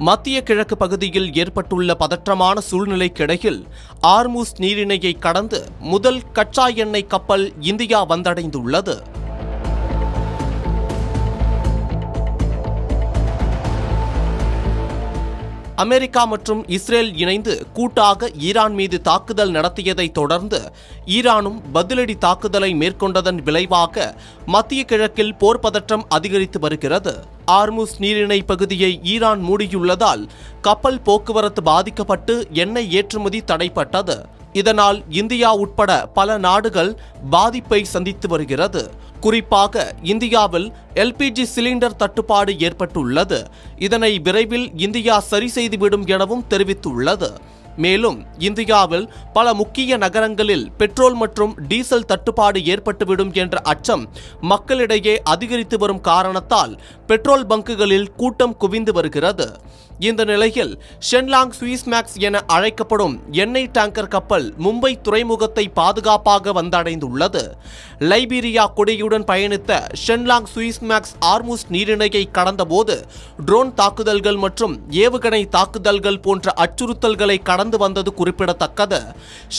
மத்திய கிழக்கு பகுதியில் ஏற்பட்டுள்ள பதற்றமான சூழ்நிலைக்கிடையில் ஆர்மூஸ் நீரிணையை கடந்து முதல் கச்சா எண்ணெய் கப்பல் இந்தியா வந்தடைந்துள்ளது. அமெரிக்கா மற்றும் இஸ்ரேல் இணைந்து கூட்டாக ஈரான் மீது தாக்குதல் நடத்தியதை தொடர்ந்து ஈரானும் பதிலடி தாக்குதலை மேற்கொண்டதன் விளைவாக மத்திய கிழக்கில் போர் பதற்றம் அதிகரித்து வருகிறது. ஆர்மூஸ் நீரிணை பகுதியை ஈரான் மூடியுள்ளதால் கப்பல் போக்குவரத்து பாதிக்கப்பட்டு எண்ணெய் ஏற்றுமதி தடைப்பட்டது. இதனால் இந்தியா உட்பட பல நாடுகள் பாதிப்பை சந்தித்து வருகிறது. குறிப்பாக இந்தியாவில் LPG சிலிண்டர் தட்டுப்பாடு ஏற்பட்டுள்ளது. இதனை விரைவில் இந்தியா சரி செய்துவிடும் எனவும் தெரிவித்துள்ளது. மேலும் இந்தியாவில் பல முக்கிய நகரங்களில் பெட்ரோல் மற்றும் டீசல் தட்டுப்பாடு ஏற்பட்டுவிடும் என்ற அச்சம் மக்களிடையே அதிகரித்து வரும் காரணத்தால் பெட்ரோல் பங்குகளில் கூட்டம் குவிந்து வருகிறது. இந்த நிலையில் ஷென்லாங் சுயிஸ்மேக்ஸ் என அழைக்கப்படும் எண்ணெய் டேங்கர் கப்பல் மும்பை துறைமுகத்தை பாதுகாப்பாக வந்தடைந்துள்ளது. லைபீரியா கொடியுடன் பயணித்த ஷென்லாங் சுயிஸ்மேக்ஸ் ஆர்மூஸ் நீரிணையை கடந்தபோது ட்ரோன் தாக்குதல்கள் மற்றும் ஏவுகணை தாக்குதல்கள் போன்ற அச்சுறுத்தல்களை கடந்து வந்தது குறிப்பிடத்தக்கது.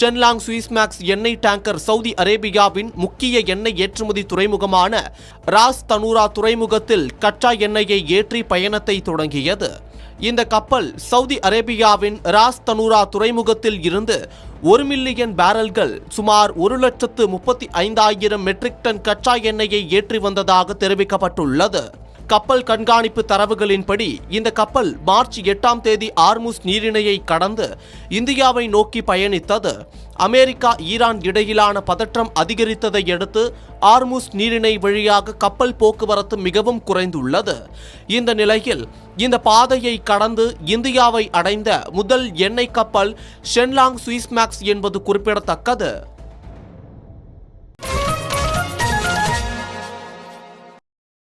ஷென்லாங் சுயிஸ்மேக்ஸ் எண்ணெய் டேங்கர் சவுதி அரேபியாவின் முக்கிய எண்ணெய் ஏற்றுமதி துறைமுகமான ராஸ் தனூரா துறைமுகத்தில் கச்சா எண்ணெயை ஏற்றி பயணத்தை தொடங்கியது. இந்த கப்பல் சவுதி அரேபியாவின் ராஸ் தனூரா துறைமுகத்தில் இருந்து 1 மில்லியன் பேரல்கள் சுமார் 1,35,000 மெட்ரிக் டன் கச்சா எண்ணெயை ஏற்றி வந்ததாக தெரிவிக்கப்பட்டுள்ளது. கப்பல் கண்காணிப்பு தரவுகளின்படி இந்த கப்பல் மார்ச் 8ஆம் தேதி ஆர்மூஸ் நீரிணையை கடந்து இந்தியாவை நோக்கி பயணித்தது. அமெரிக்கா ஈரான் இடையிலான பதற்றம் அதிகரித்ததை அடுத்து ஆர்மூஸ் நீரிணை வழியாக கப்பல் போக்குவரத்து மிகவும் குறைந்துள்ளது. இந்த நிலையில் இந்த பாதையை கடந்து இந்தியாவை அடைந்த முதல் எண்ணெய் கப்பல் ஷென்லாங் சுயிஸ்மேக்ஸ் என்பது குறிப்பிடத்தக்கது.